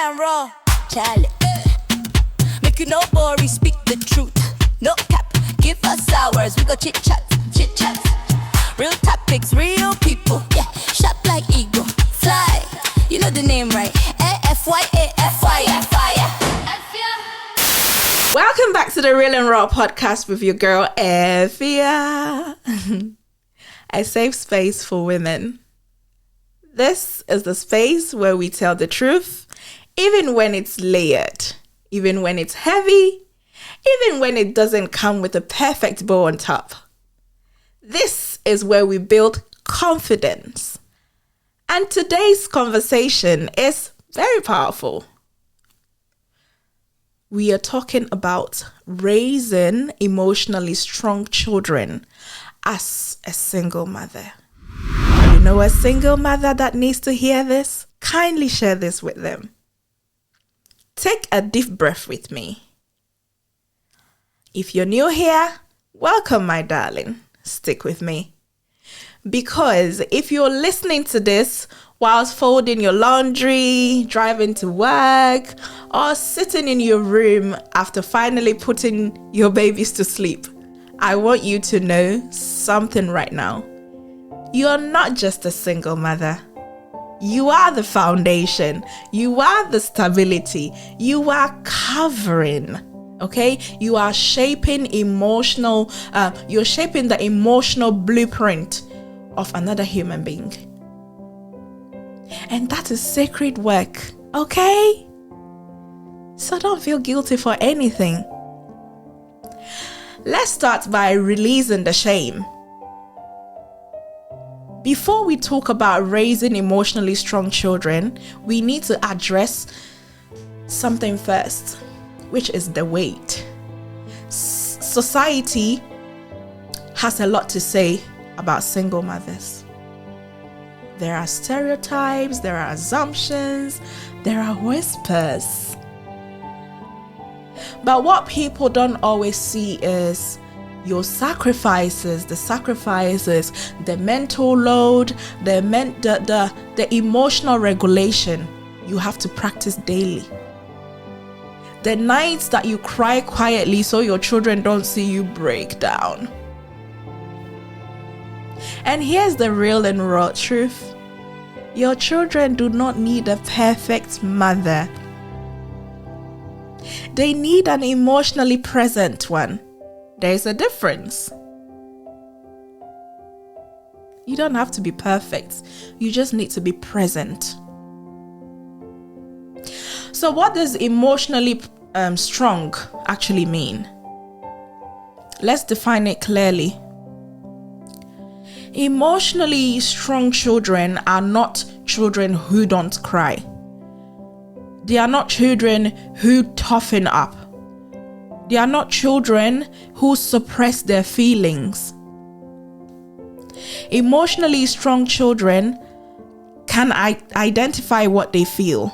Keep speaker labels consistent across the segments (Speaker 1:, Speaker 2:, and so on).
Speaker 1: and raw. Charlie, make you no worry, speak the truth. No cap, give us hours. We go chit chat. Real topics, real people. Yeah, sharp like eagle, fly. You know the name, right? AFYAFY.
Speaker 2: Welcome back to the Real and Raw podcast with your girl, Afya. A safe space for women. This is the space where we tell the truth, even when it's layered, even when it's heavy, even when it doesn't come with a perfect bow on top. This is where we build confidence. And today's conversation is very powerful. We are talking about raising emotionally strong children as a single mother. You know a single mother that needs to hear this? Kindly share this with them. Take a deep breath with me. If you're new here, welcome, my darling. Stick with me. Because if you're listening to this whilst folding your laundry, driving to work, or sitting in your room after finally putting your babies to sleep, I want you to know something right now. You are not just a single mother. You are the foundation. You are the stability. You are covering. Okay? You are shaping the emotional blueprint of another human being. And that is sacred work. Okay? So don't feel guilty for anything. Let's start by releasing the shame. Before we talk about raising emotionally strong children, we need to address something first, which is the weight. Society has a lot to say about single mothers. There are stereotypes, there are assumptions, there are whispers. But what people don't always see is your sacrifices, the mental load, the emotional regulation you have to practice daily. The nights that you cry quietly so your children don't see you break down. And here's the real and raw truth. Your children do not need a perfect mother. They need an emotionally present one. There's a difference. You don't have to be perfect. You just need to be present. So what does emotionally strong actually mean? Let's define it clearly. Emotionally strong children are not children who don't cry. They are not children who toughen up. They are not children who suppress their feelings. Emotionally strong children can identify what they feel.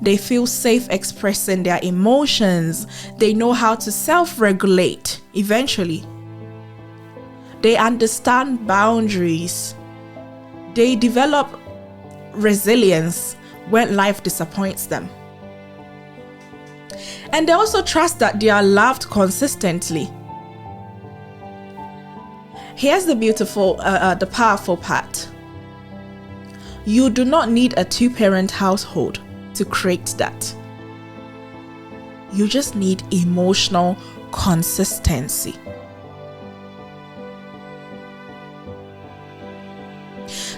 Speaker 2: They feel safe expressing their emotions. They know how to self-regulate eventually. They understand boundaries. They develop resilience when life disappoints them. And they also trust that they are loved consistently. Here's the powerful part. You do not need a two-parent household to create that. You just need emotional consistency.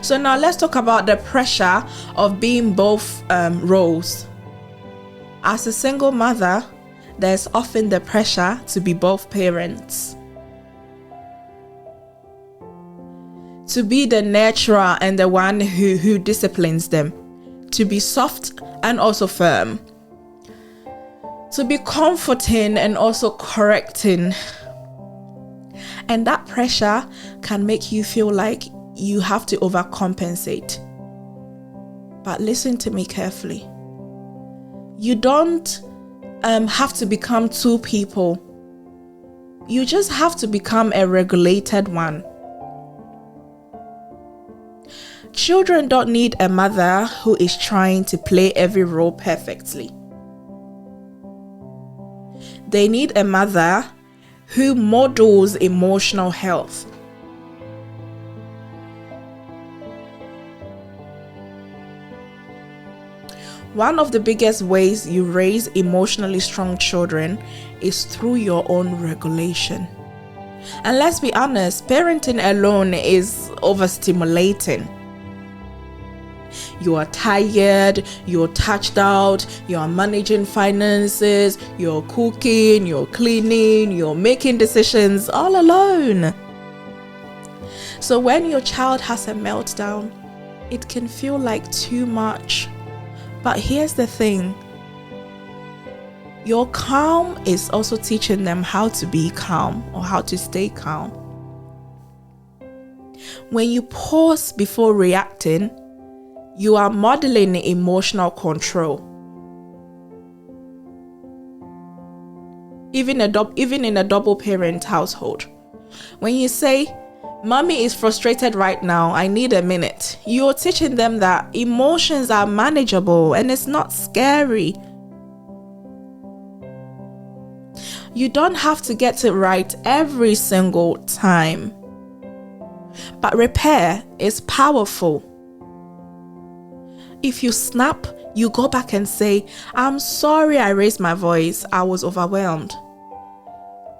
Speaker 2: So now let's talk about the pressure of being both roles. As a single mother, there's often the pressure to be both parents. To be the nurturer and the one who disciplines them. To be soft and also firm. To be comforting and also correcting. And that pressure can make you feel like you have to overcompensate. But listen to me carefully. You don't have to become two people. You just have to become a regulated one. Children don't need a mother who is trying to play every role perfectly. They need a mother who models emotional health. One of the biggest ways you raise emotionally strong children is through your own regulation. And let's be honest, parenting alone is overstimulating. You are tired, you're touched out, you're managing finances, you're cooking, you're cleaning, you're making decisions all alone. So when your child has a meltdown, it can feel like too much. But here's the thing. Your calm is also teaching them how to be calm or how to stay calm. When you pause before reacting, you are modeling emotional control. Even in a double parent household. When you say, "Mommy is frustrated right now, I need a minute," you're teaching them that emotions are manageable and it's not scary. You don't have to get it right every single time. But repair is powerful. If you snap, you go back and say, "I'm sorry I raised my voice, I was overwhelmed."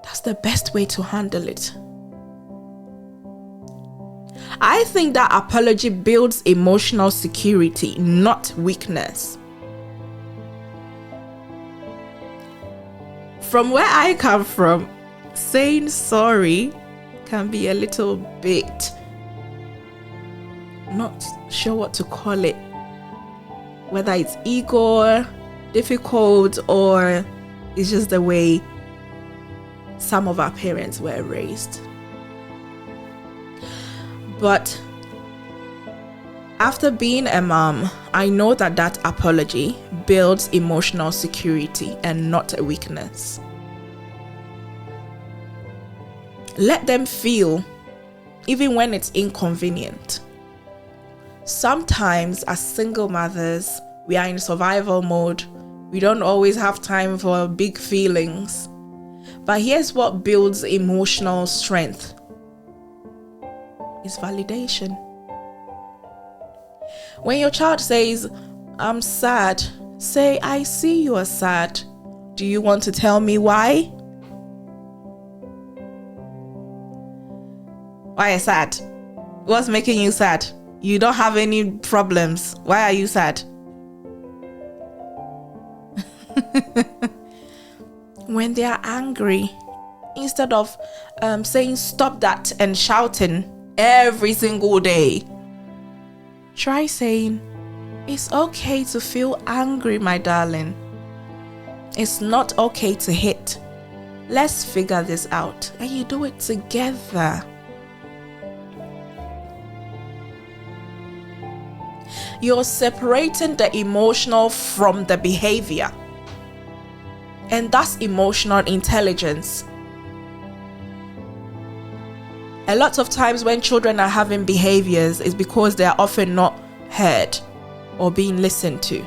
Speaker 2: That's the best way to handle it. I think that apology builds emotional security, not weakness. From where I come from, saying sorry can be a little bit, not sure what to call it, whether it's ego, difficult, or it's just the way some of our parents were raised. But after being a mom, I know that apology builds emotional security and not a weakness. Let them feel, even when it's inconvenient. Sometimes as single mothers, we are in survival mode. We don't always have time for big feelings. But here's what builds emotional strength. It's validation. When your child says, "I'm sad," say, "I see you are sad. Do you want to tell me why?" Why are you sad? What's making you sad? You don't have any problems. Why are you sad? When they are angry, instead of saying "stop that" and shouting every single day, try saying, "It's okay to feel angry, my darling. It's not okay to hit. Let's figure this out." And you do it together. You're separating the emotional from the behavior. And that's emotional intelligence. A lot of times when children are having behaviors, it's because they are often not heard or being listened to.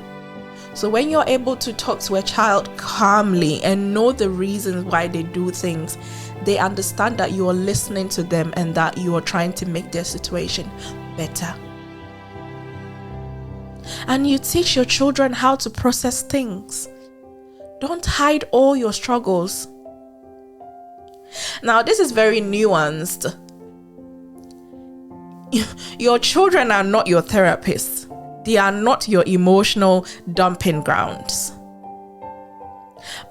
Speaker 2: So when you're able to talk to a child calmly and know the reasons why they do things, they understand that you are listening to them and that you are trying to make their situation better. And you teach your children how to process things. Don't hide all your struggles. Now, this is very nuanced. Your children are not your therapists. They are not your emotional dumping grounds.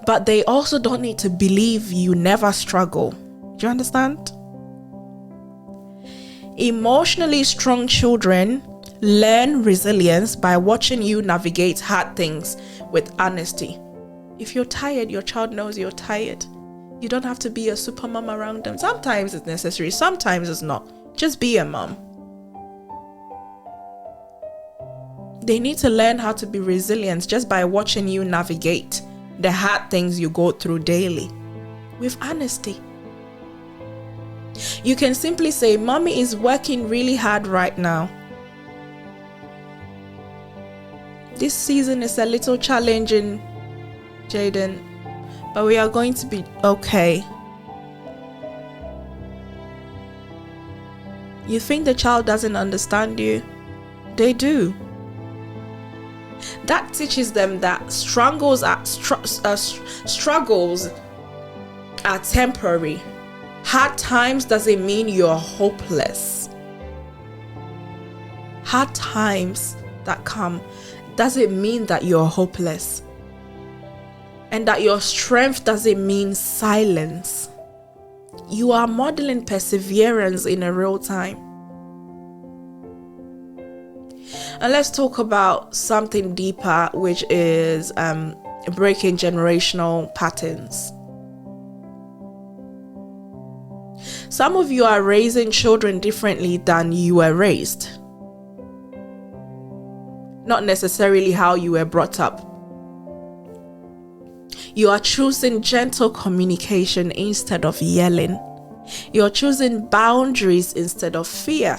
Speaker 2: But they also don't need to believe you never struggle. Do you understand? Emotionally strong children learn resilience by watching you navigate hard things with honesty. If you're tired, your child knows you're tired. You don't have to be a super mom around them. Sometimes it's necessary, sometimes it's not. Just be a mom. They need to learn how to be resilient just by watching you navigate the hard things you go through daily with honesty. You can simply say, "Mommy is working really hard right now. This season is a little challenging, Jaden, but we are going to be okay. You think the child doesn't understand you? They do. That teaches them that struggles are temporary. Hard times doesn't mean you're hopeless. Hard times that come doesn't mean that you're hopeless. And that your strength doesn't mean silence. You are modeling perseverance in a real time. And let's talk about something deeper, which is breaking generational patterns. Some of you are raising children differently than you were raised. Not necessarily how you were brought up. You are choosing gentle communication instead of yelling. You're choosing boundaries instead of fear.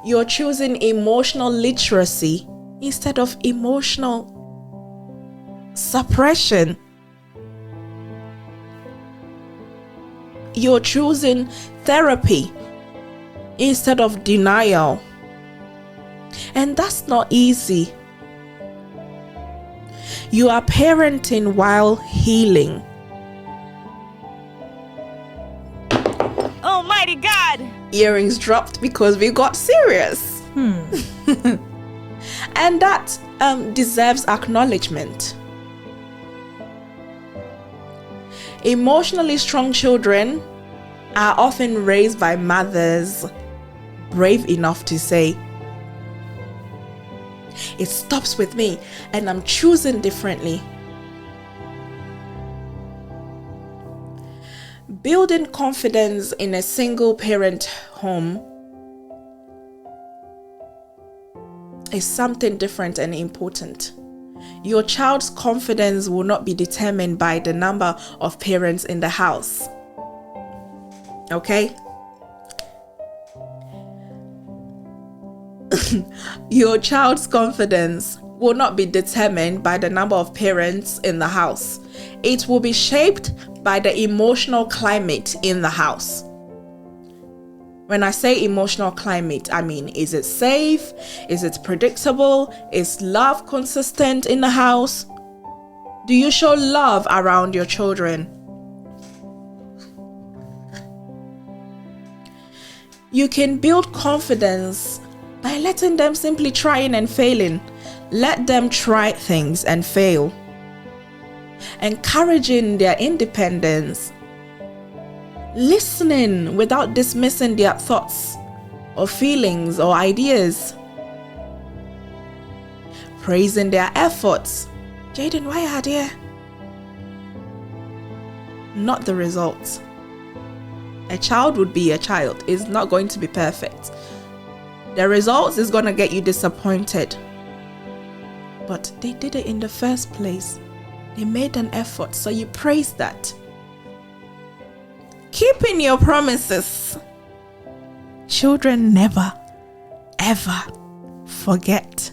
Speaker 2: You're choosing emotional literacy instead of emotional suppression. You're choosing therapy instead of denial. And that's not easy. You are parenting while healing.
Speaker 1: Almighty God!
Speaker 2: Earrings dropped because we got serious. And that deserves acknowledgement. Emotionally strong children are often raised by mothers brave enough to say, "It stops with me and I'm choosing differently." Building confidence in a single parent home is something different and important. Your child's confidence will not be determined by the number of parents in the house. Okay? Your child's confidence will not be determined by the number of parents in the house. It will be shaped by the emotional climate in the house. When I say emotional climate, I mean, is it safe? Is it predictable? Is love consistent in the house? Do you show love around your children? You can build confidence by letting them simply trying and failing. Let them try things and fail. Encouraging their independence. Listening without dismissing their thoughts or feelings or ideas. Praising their efforts. Jaden, why are you here? Not the results. A child would be a child. It's not going to be perfect. The results is going to get you disappointed. But they did it in the first place. They made an effort, so you praise that. Keeping your promises. Children never, ever forget.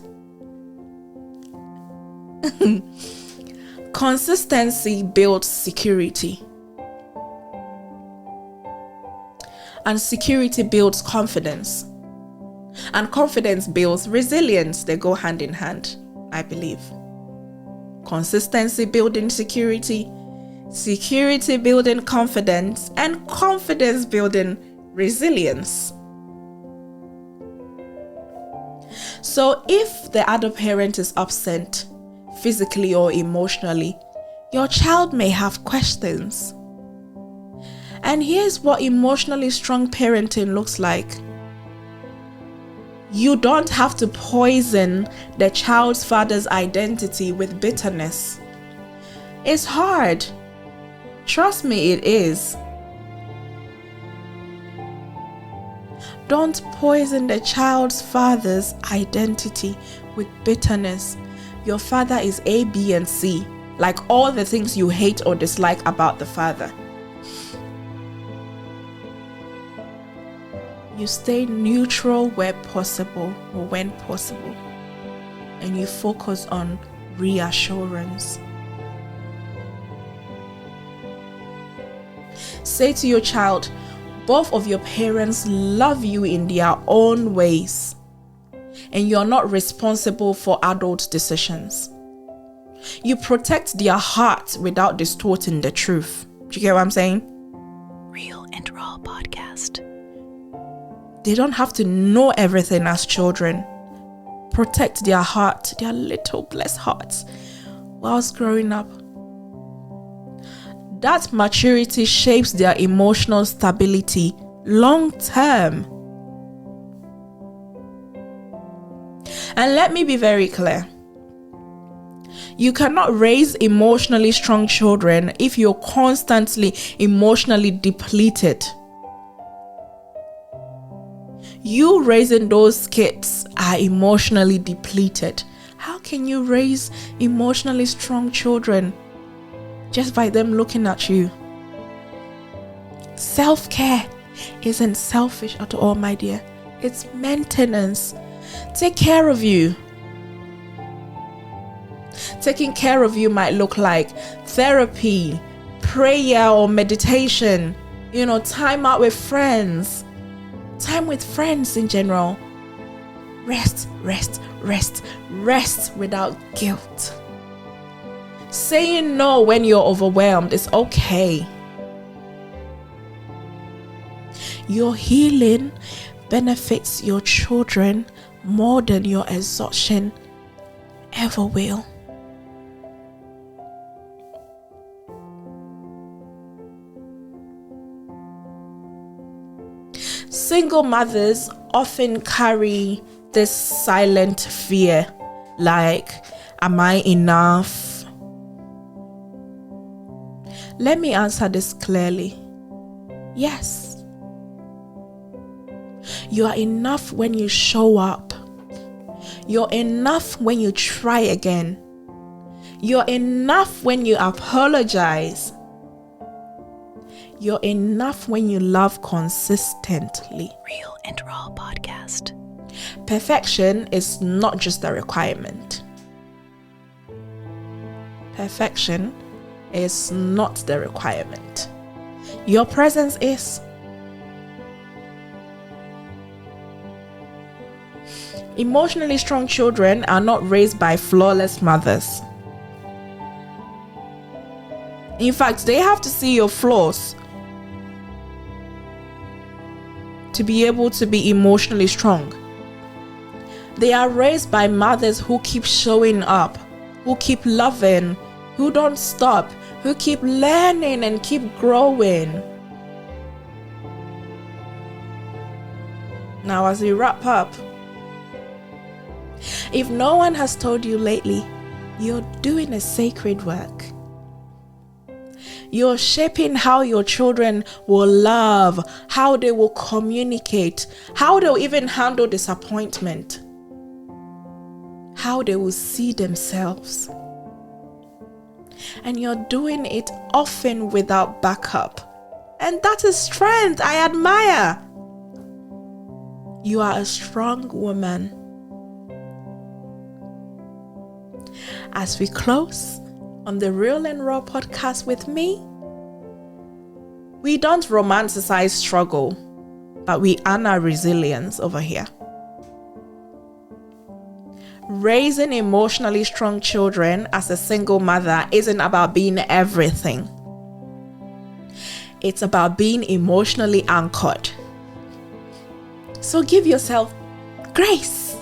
Speaker 2: Consistency builds security. And security builds confidence. And confidence builds resilience. They go hand in hand, I believe. Consistency building security, security building confidence, and confidence building resilience. So if the other parent is absent, physically or emotionally, your child may have questions. And here's what emotionally strong parenting looks like. You don't have to poison the child's father's identity with bitterness. It's hard. Trust me, it is. Don't poison the child's father's identity with bitterness. Your father is A, B, and C, like all the things you hate or dislike about the father. You stay neutral where possible or when possible. and you focus on reassurance. Say to your child, both of your parents love you in their own ways, and you're not responsible for adult decisions. You protect their heart without distorting the truth. Do you get what I'm saying?
Speaker 1: Real and Raw Podcast.
Speaker 2: They don't have to know everything as children. Protect their heart, their little blessed hearts, whilst growing up. That maturity shapes their emotional stability long term. And let me be very clear. You cannot raise emotionally strong children if you're constantly emotionally depleted. You raising those kids are emotionally depleted. How can you raise emotionally strong children just by them looking at you? Self-care isn't selfish at all, my dear. It's maintenance. Take care of you. Taking care of you might look like therapy, prayer or meditation, time out with friends, time with friends in general. Rest without guilt. Saying no when you're overwhelmed is okay. Your healing benefits your children more than your exhaustion ever will. Single mothers often carry this silent fear, like, am I enough? Let me answer this clearly. Yes. You are enough when you show up. You're enough when you try again. You're enough when you apologize. You're enough when you love consistently.
Speaker 1: Real and Raw Podcast.
Speaker 2: Perfection is not just a requirement. Perfection is not the requirement. Your presence is. Emotionally strong children are not raised by flawless mothers. In fact, they have to see your flaws to be able to be emotionally strong. They are raised by mothers who keep showing up, who keep loving, who don't stop, who keep learning and keep growing. Now, as we wrap up, if no one has told you lately, you're doing a sacred work. You're shaping how your children will love, how they will communicate, how they'll even handle disappointment, how they will see themselves. And you're doing it often without backup. And that is strength I admire. You are a strong woman. As we close on the Real and Raw podcast with me, we don't romanticize struggle, but we honor resilience over here. Raising emotionally strong children as a single mother isn't about being everything. It's about being emotionally anchored. So give yourself grace.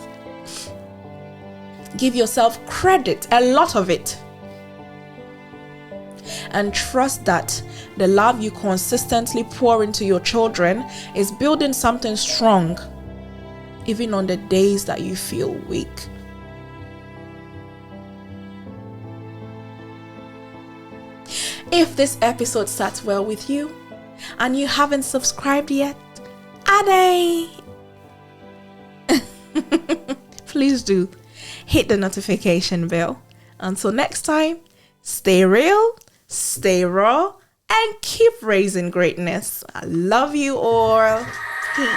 Speaker 2: Give yourself credit, a lot of it. And trust that the love you consistently pour into your children is building something strong, even on the days that you feel weak. If this episode sat well with you and you haven't subscribed yet, Ade! Please do hit the notification bell. Until next time, stay real, stay raw, and keep raising greatness. I love you all. Peace.